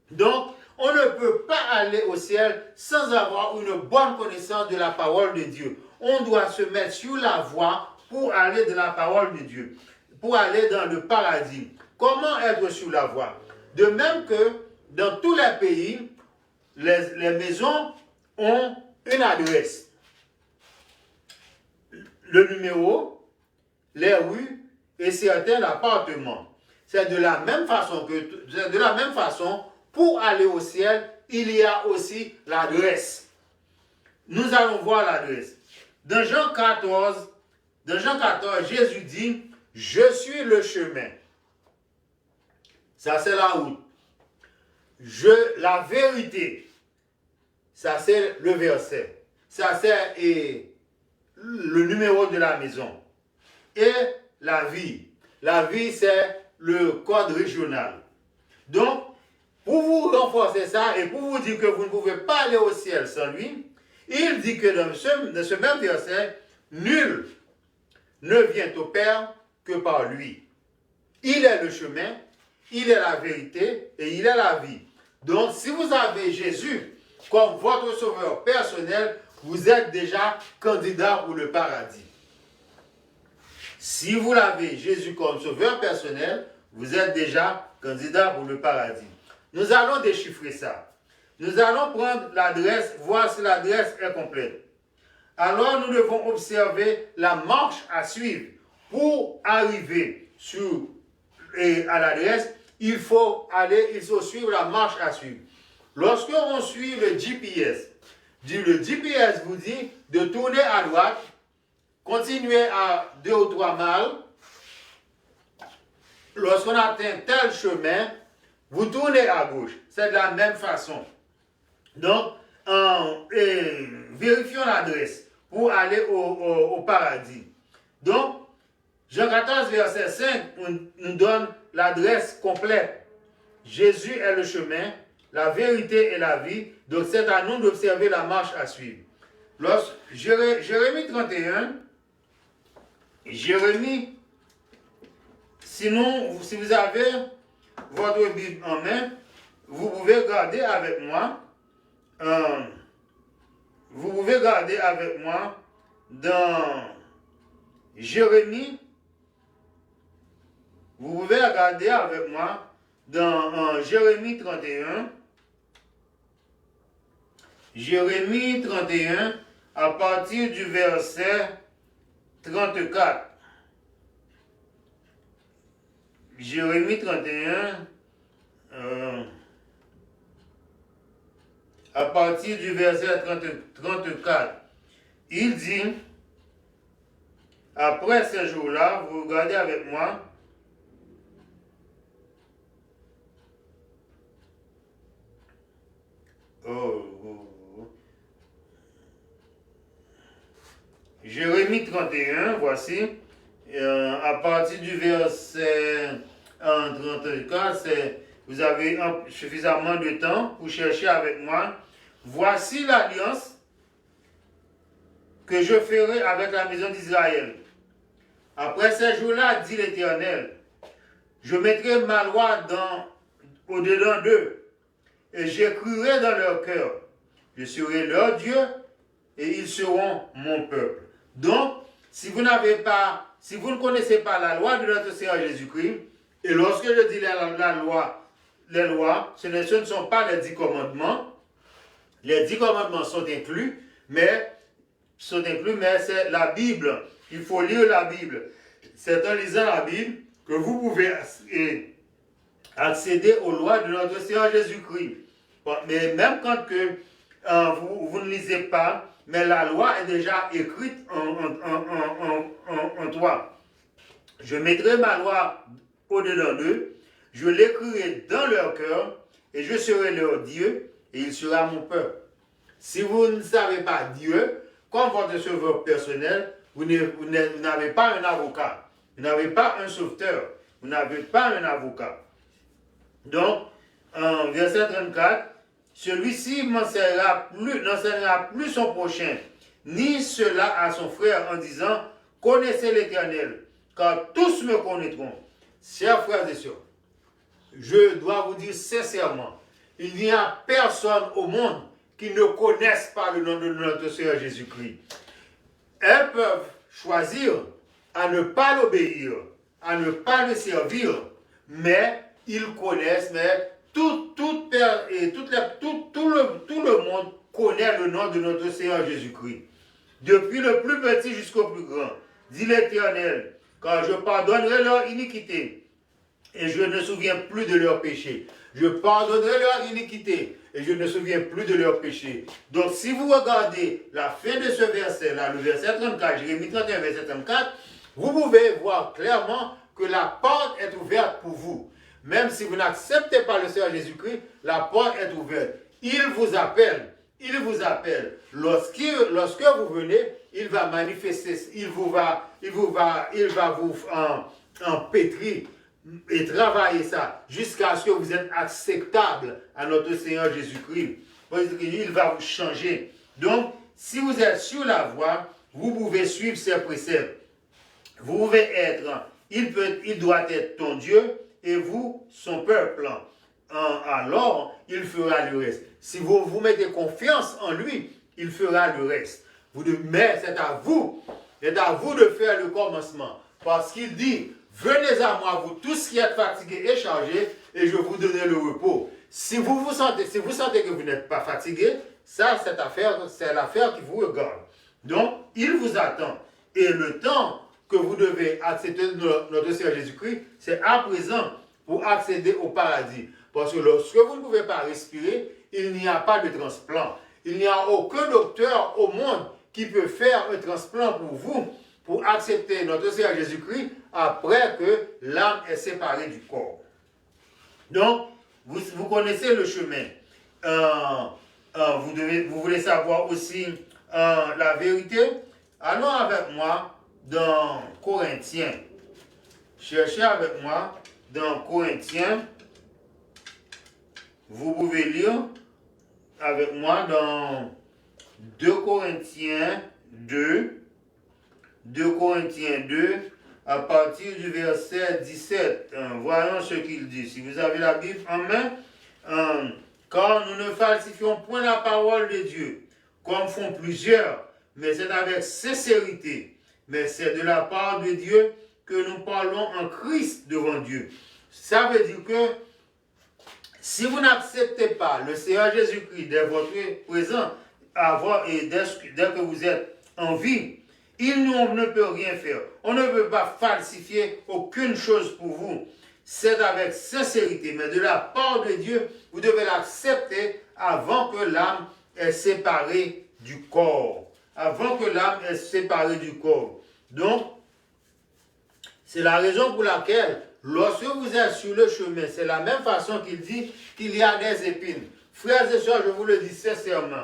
Donc, on ne peut pas aller au ciel sans avoir une bonne connaissance de la parole de Dieu. On doit se mettre sur la voie pour aller dans la parole de Dieu, pour aller dans le paradis. Comment être sur la voie? De même que dans tous les pays, les maisons ont une adresse. Le numéro, les rues et certains appartements. C'est de la même façon, pour aller au ciel, il y a aussi l'adresse. Nous allons voir l'adresse. Dans Jean 14, Jésus dit, je suis le chemin. Ça, c'est la route. La vérité. Ça, c'est le verset. Ça, c'est le numéro de la maison. Et la vie. La vie, c'est le code régional. Donc, pour vous renforcer ça et pour vous dire que vous ne pouvez pas aller au ciel sans lui, il dit que dans ce même verset, nul ne vient au Père que par lui. Il est le chemin, il est la vérité et il est la vie. Donc, si vous avez Jésus comme votre sauveur personnel, vous êtes déjà candidat pour le paradis. Si vous l'avez Jésus comme sauveur personnel, vous êtes déjà candidat pour le paradis. Nous allons déchiffrer ça. Nous allons prendre l'adresse, voir si l'adresse est complète. Alors, nous devons observer la marche à suivre. Pour arriver à l'adresse, il faut suivre la marche à suivre. Lorsque on suit le GPS vous dit de tourner à droite, continuer à 2 ou 3 miles. Lorsqu'on atteint tel chemin, vous tournez à gauche. C'est de la même façon. Donc, vérifions l'adresse pour aller au paradis. Donc, Jean 14, verset 5 nous donne l'adresse complète. Jésus est le chemin, la vérité et la vie. Donc, c'est à nous d'observer la marche à suivre. Jérémie 31, sinon, si vous avez votre Bible en main, vous pouvez regarder avec moi. Dans Jérémie. Vous pouvez regarder avec moi dans Jérémie 31. Jérémie 31, à partir du verset 34. Jérémie 31, à partir du verset 34. Il dit, après ces jours-là, vous regardez avec moi, Jérémie 31, voici, à partir du verset 34, vous avez suffisamment de temps pour chercher avec moi. Voici l'alliance que je ferai avec la maison d'Israël. Après ces jours-là, dit l'Éternel, je mettrai ma loi au-dedans d'eux, et j'écrirai dans leur cœur. Je serai leur Dieu, et ils seront mon peuple. Donc, si vous ne connaissez pas la loi de notre Seigneur Jésus-Christ, et lorsque je dis les lois, ce ne sont pas les 10 commandements. Les 10 commandements sont inclus, mais c'est la Bible. Il faut lire la Bible. C'est en lisant la Bible que vous pouvez accéder aux lois de notre Seigneur Jésus-Christ. Mais même quand vous ne lisez pas, mais la loi est déjà écrite en toi. Je mettrai ma loi au-dedans d'eux, je l'écrirai dans leur cœur, et je serai leur Dieu, et il sera mon peuple. Si vous ne savez pas Dieu, comme votre sauveur personnel, vous n'avez pas un avocat. Vous n'avez pas un sauveteur. Vous n'avez pas un avocat. Donc, en verset 34, celui-ci n'enseignera plus son prochain, ni cela à son frère en disant, connaissez l'Éternel, car tous me connaîtront. Chers frères et sœurs, je dois vous dire sincèrement, il n'y a personne au monde qui ne connaisse pas le nom de notre Seigneur Jésus-Christ. Elles peuvent choisir à ne pas l'obéir, à ne pas le servir, mais ils connaissent, mais tout le monde connaît le nom de notre Seigneur Jésus-Christ. Depuis le plus petit jusqu'au plus grand, dit l'Éternel, car je pardonnerai leur iniquité et je ne me souviens plus de leurs péchés. Je pardonnerai leur iniquité et je ne me souviens plus de leurs péchés. Donc si vous regardez la fin de ce verset-là, le verset 34, Jérémie 31, verset 34, vous pouvez voir clairement que la porte est ouverte pour vous. Même si vous n'acceptez pas le Seigneur Jésus-Christ, la porte est ouverte. Il vous appelle. Il vous appelle. Lorsque vous venez, il va manifester, il va vous empêtrir et travailler ça jusqu'à ce que vous êtes acceptable à notre Seigneur Jésus-Christ. Il va vous changer. Donc, si vous êtes sur la voie, vous pouvez suivre ses préceptes. Vous pouvez être, il doit être ton Dieu et vous, son peuple. Alors, il fera le reste. Si vous vous mettez confiance en lui, il fera le reste. Mais c'est à vous de faire le commencement. Parce qu'il dit, venez à moi, vous tous qui êtes fatigués et chargés, et je vous donnerai le repos. Si vous sentez que vous n'êtes pas fatigué, ça, c'est l'affaire qui vous regarde. Donc, il vous attend. Et le temps que vous devez accepter notre Seigneur Jésus-Christ, c'est à présent pour accéder au paradis. Parce que lorsque vous ne pouvez pas respirer, il n'y a pas de transplant. Il n'y a aucun docteur au monde qui peut faire un transplant pour vous, pour accepter notre Seigneur Jésus-Christ après que l'âme est séparée du corps. Donc, vous connaissez le chemin. Vous voulez savoir aussi la vérité? Allons avec moi dans Corinthiens. Cherchez avec moi dans Corinthiens. Vous pouvez lire avec moi dans 2 Corinthiens 2. 2 Corinthiens 2, à partir du verset 17. Voyons ce qu'il dit. Si vous avez la Bible en main, car nous ne falsifions point la parole de Dieu, comme font plusieurs, mais c'est avec sincérité. Mais c'est de la part de Dieu que nous parlons en Christ devant Dieu. Ça veut dire que si vous n'acceptez pas le Seigneur Jésus-Christ dès votre présent, dès que vous êtes en vie, on ne peut rien faire. On ne peut pas falsifier aucune chose pour vous. C'est avec sincérité, mais de la part de Dieu, vous devez l'accepter avant que l'âme est séparée du corps. Avant que l'âme est séparée du corps. Donc, c'est la raison pour laquelle, lorsque vous êtes sur le chemin, c'est la même façon qu'il dit qu'il y a des épines. Frères et sœurs, je vous le dis sincèrement,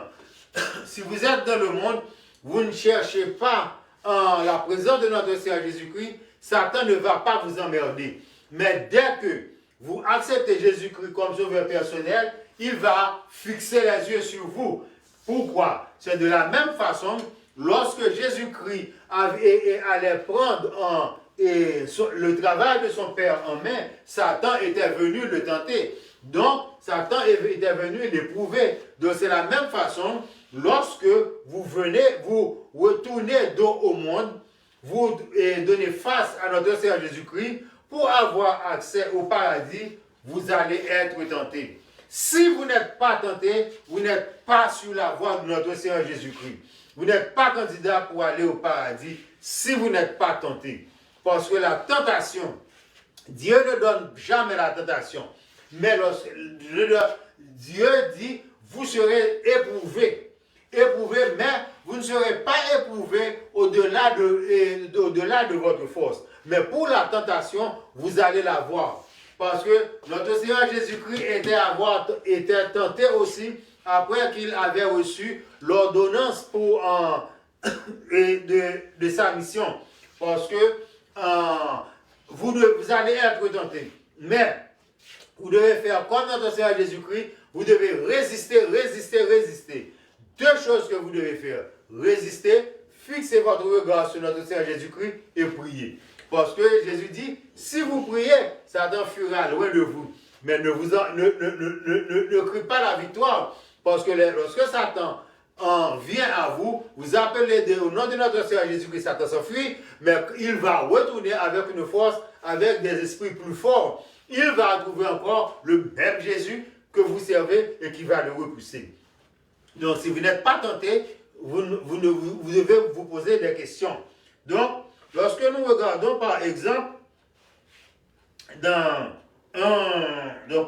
si vous êtes dans le monde, vous ne cherchez pas la présence de notre Seigneur Jésus-Christ, Satan ne va pas vous emmerder. Mais dès que vous acceptez Jésus-Christ comme sauveur personnel, il va fixer les yeux sur vous. Pourquoi? C'est de la même façon, lorsque Jésus-Christ allait prendre le travail de son Père en main, Satan était venu le tenter. Donc, Satan était venu l'éprouver. Donc, c'est la même façon, lorsque vous retournez dos au monde, vous donnez face à notre Seigneur Jésus-Christ, pour avoir accès au paradis, vous allez être tenté. Si vous n'êtes pas tenté, vous n'êtes pas sur la voie de notre Seigneur Jésus-Christ. Vous n'êtes pas candidat pour aller au paradis si vous n'êtes pas tenté. Parce que la tentation, Dieu ne donne jamais la tentation. Mais Dieu dit, vous serez éprouvés. Éprouvés, mais vous ne serez pas éprouvés au-delà de votre force. Mais pour la tentation, vous allez la voir. Parce que notre Seigneur Jésus-Christ était tenté aussi après qu'il avait reçu l'ordonnance pour et de sa mission. Parce que vous allez être tentés. Mais vous devez faire comme notre Seigneur Jésus-Christ. Vous devez résister. Deux choses que vous devez faire. Résister, fixez votre regard sur notre Seigneur Jésus-Christ et priez. Parce que Jésus dit, si vous priez, Satan fuira loin de vous. Mais ne criez pas la victoire. Parce que lorsque Satan vient à vous, vous appelez au nom de notre Seigneur Jésus-Christ, Satan s'enfuit, mais il va retourner avec une force, avec des esprits plus forts. Il va trouver encore le même Jésus que vous servez et qui va le repousser. Donc, si vous n'êtes pas tenté, vous devez vous poser des questions. Donc, lorsque nous regardons par exemple dans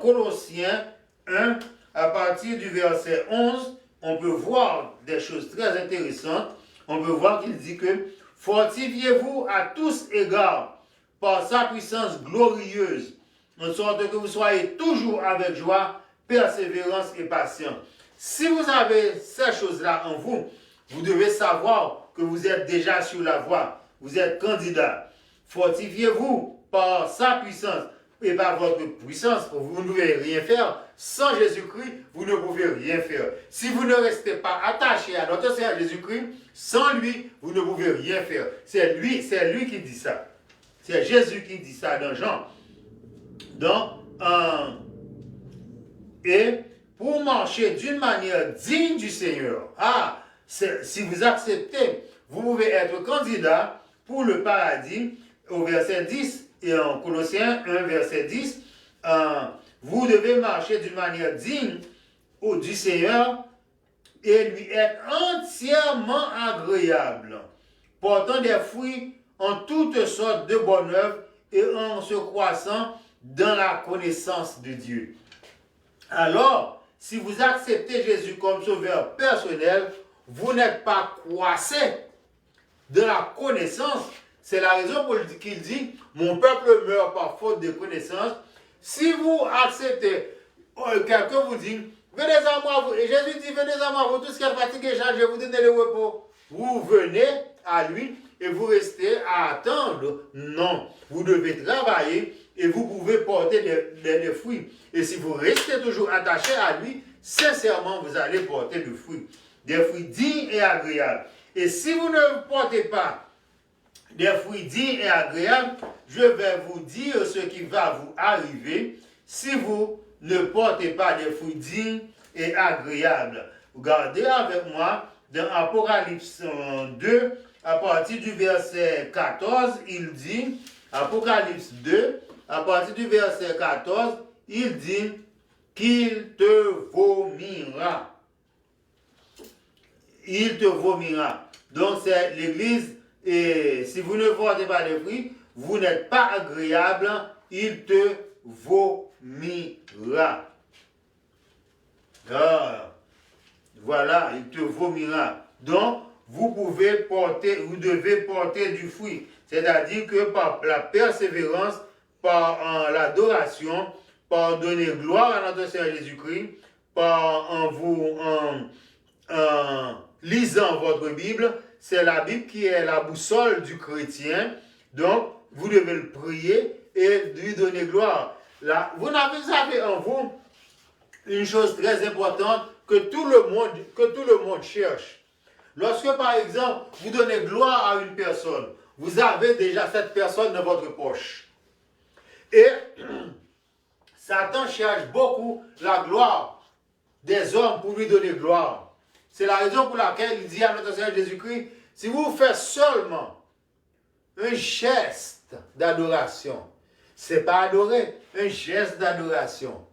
Colossiens 1, à partir du verset 11, on peut voir des choses très intéressantes. On peut voir qu'il dit que fortifiez-vous à tous égards par sa puissance glorieuse, en sorte que vous soyez toujours avec joie, persévérance et patience. Si vous avez ces choses-là en vous, vous devez savoir que vous êtes déjà sur la voie. Vous êtes candidat. Fortifiez-vous par sa puissance et par votre puissance. Vous ne pouvez rien faire. Sans Jésus-Christ, vous ne pouvez rien faire. Si vous ne restez pas attaché à notre Seigneur Jésus-Christ, sans lui, vous ne pouvez rien faire. C'est lui qui dit ça. C'est Jésus qui dit ça dans Jean. Donc, et pour marcher d'une manière digne du Seigneur, si vous acceptez, vous pouvez être candidat pour le paradis au verset 10 et en Colossiens 1, verset 10, vous devez marcher d'une manière digne du Seigneur et lui être entièrement agréable, portant des fruits en toutes sortes de bonnes œuvres et en se croissant dans la connaissance de Dieu. Alors, si vous acceptez Jésus comme sauveur personnel, vous n'êtes pas croissé de la connaissance. C'est la raison pour laquelle il dit, mon peuple meurt par faute de connaissance. Si vous acceptez, quelqu'un vous dit, venez à moi, et Jésus dit, venez à moi, vous tous qui êtes fatigués, je vais vous donner le repos. Vous venez à lui et vous restez à attendre. Non, vous devez travailler et vous pouvez porter des fruits. Et si vous restez toujours attaché à lui, sincèrement, vous allez porter des fruits dignes et agréables. Et si vous ne portez pas des fruits dignes et agréables, je vais vous dire ce qui va vous arriver si vous ne portez pas des fruits dignes et agréables. Regardez avec moi dans Apocalypse 2, à partir du verset 14, il dit, Apocalypse 2, à partir du verset 14, il dit qu'il te vomira. Il te vomira. Donc c'est l'Église, et si vous ne portez pas de fruits, vous n'êtes pas agréable, il te vomira. Voilà, il te vomira. Donc, vous devez porter du fruit. C'est-à-dire que par la persévérance, par l'adoration, par donner gloire à notre Seigneur Jésus-Christ, en lisant votre Bible, c'est la Bible qui est la boussole du chrétien. Donc, vous devez le prier et lui donner gloire. Là, vous avez en vous une chose très importante que tout le monde cherche. Lorsque, par exemple, vous donnez gloire à une personne, vous avez déjà cette personne dans votre poche. Et Satan cherche beaucoup la gloire des hommes pour lui donner gloire. C'est la raison pour laquelle il dit à notre Seigneur Jésus-Christ, si vous faites seulement un geste d'adoration, c'est pas adorer, un geste d'adoration.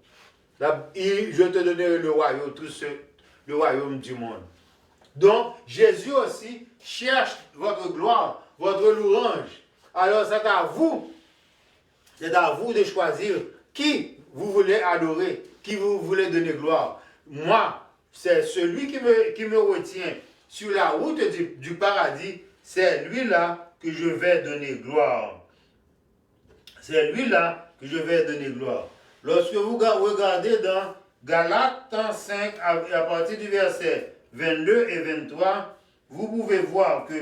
Je te donnerai le royaume, le royaume du monde. Donc, Jésus aussi cherche votre gloire, votre louange. Alors, c'est à vous de choisir qui vous voulez adorer, qui vous voulez donner gloire. Moi, c'est celui qui me retient sur la route du paradis, c'est lui-là que je vais donner gloire. C'est lui-là que je vais donner gloire. Lorsque vous regardez dans Galates 5, à partir du verset 22 et 23, vous pouvez voir que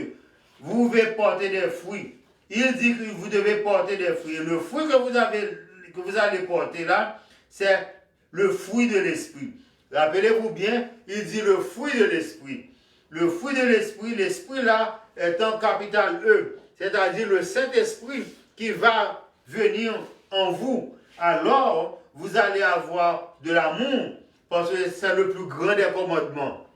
vous pouvez porter des fruits. Il dit que vous devez porter des fruits. Et le fruit que vous allez porter là, c'est le fruit de l'esprit. Rappelez-vous bien, il dit le fruit de l'esprit. Le fruit de l'esprit, l'esprit là est un capital E, c'est-à-dire le Saint-Esprit qui va venir en vous. Alors, vous allez avoir de l'amour, parce que c'est le plus grand des commandements.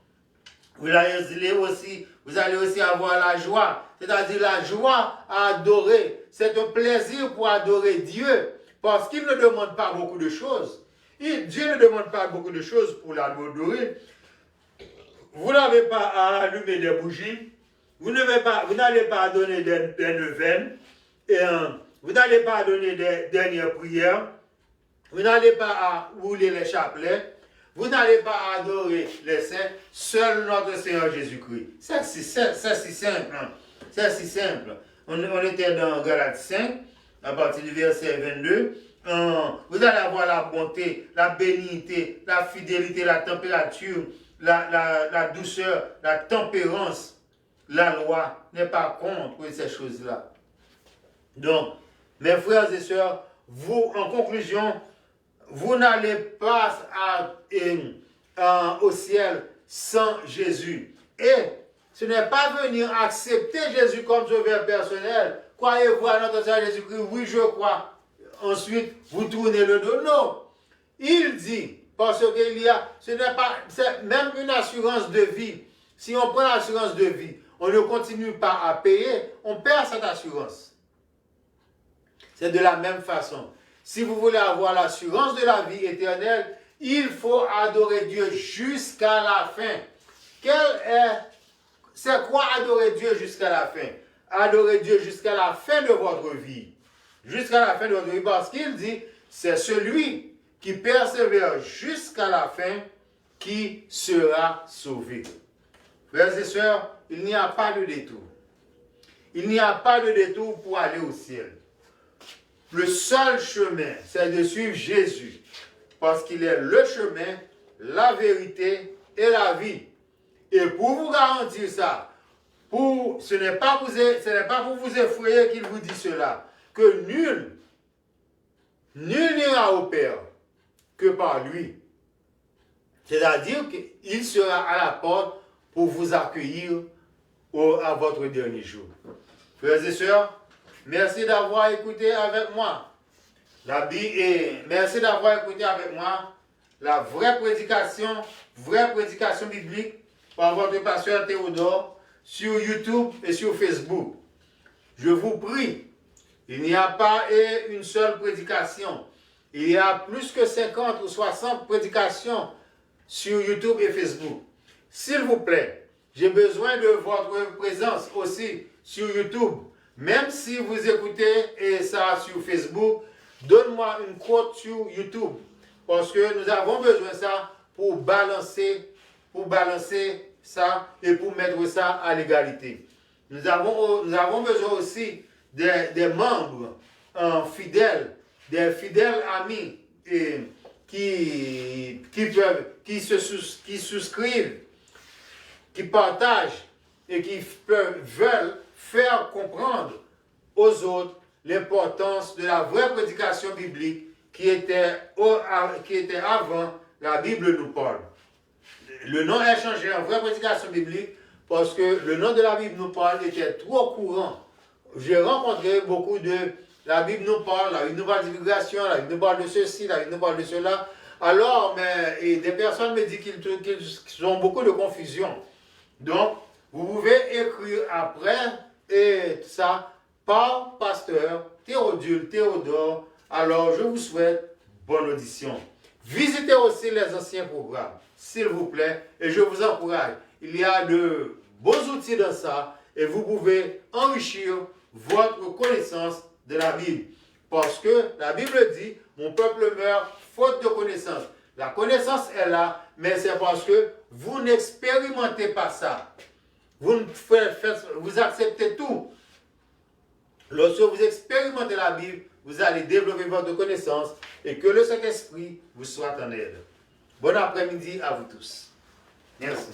Vous allez aussi avoir la joie, c'est-à-dire la joie à adorer. C'est un plaisir pour adorer Dieu, parce qu'il ne demande pas beaucoup de choses. Dieu ne demande pas beaucoup de choses pour l'adorer. Vous n'avez pas à allumer des bougies, vous n'allez pas donner des neuvaines, vous n'allez pas donner des dernières prières, vous n'allez pas à rouler les chapelets, vous n'allez pas adorer les saints, seul notre Seigneur Jésus-Christ. C'est si simple. Hein? C'est si simple. On était dans Galates 5, à partir du verset 22. Vous allez avoir la bonté, la bénignité, la fidélité, la température, la douceur, la tempérance. La loi n'est pas contre ces choses-là. Donc, mes frères et sœurs, vous, en conclusion, vous n'allez pas au ciel sans Jésus. Et ce n'est pas venir accepter Jésus comme sauveur personnel. Croyez-vous à notre Seigneur Jésus-Christ? Oui, je crois. Ensuite, vous tournez le dos. Non. Il dit, parce qu'il y a, ce n'est pas, c'est même une assurance de vie. Si on prend l'assurance de vie, on ne continue pas à payer, on perd cette assurance. C'est de la même façon. Si vous voulez avoir l'assurance de la vie éternelle, il faut adorer Dieu jusqu'à la fin. C'est quoi adorer Dieu jusqu'à la fin? Adorer Dieu jusqu'à la fin de votre vie. Jusqu'à la fin de votre vie. Parce qu'il dit, c'est celui qui persévère jusqu'à la fin qui sera sauvé. Frères et sœurs, il n'y a pas de détour. Il n'y a pas de détour pour aller au ciel. Le seul chemin, c'est de suivre Jésus, parce qu'il est le chemin, la vérité et la vie. Et pour vous garantir ça, ce n'est pas pour vous effrayer qu'il vous dit cela, que nul n'ira au Père que par lui. C'est-à-dire qu'il sera à la porte pour vous accueillir à votre dernier jour. Frères et sœurs, merci d'avoir écouté avec moi. Merci d'avoir écouté avec moi la vraie prédication biblique par votre pasteur Théodore sur YouTube et sur Facebook. Je vous prie, il n'y a pas une seule prédication. Il y a plus que 50 ou 60 prédications sur YouTube et Facebook. S'il vous plaît, j'ai besoin de votre présence aussi sur YouTube. Même si vous écoutez ça sur Facebook, donne-moi une quote sur YouTube. Parce que nous avons besoin de ça pour balancer ça et pour mettre ça à l'égalité. Nous avons besoin aussi des membres fidèles, des fidèles amis qui souscrivent, qui partagent et qui veulent faire comprendre aux autres l'importance de la vraie prédication biblique qui était avant la Bible nous parle. Le nom est changé en vraie prédication biblique parce que le nom de la Bible nous parle était trop courant. J'ai rencontré beaucoup de la Bible nous parle, la Bible nous parle d'immigration, la Bible nous parle de ceci, la Bible nous parle de cela. Alors, des personnes me disent qu'ils ont beaucoup de confusion. Donc, vous pouvez écrire après et ça par pasteur Théodore. Alors, je vous souhaite bonne audition. Visitez aussi les anciens programmes, s'il vous plaît, et je vous encourage. Il y a de beaux outils dans ça et vous pouvez enrichir votre connaissance de la Bible. Parce que la Bible dit, mon peuple meurt faute de connaissance. La connaissance est là, mais c'est parce que vous n'expérimentez pas ça. Vous acceptez tout. Lorsque vous expérimentez la Bible, vous allez développer votre connaissance et que le Saint-Esprit vous soit en aide. Bon après-midi à vous tous. Merci.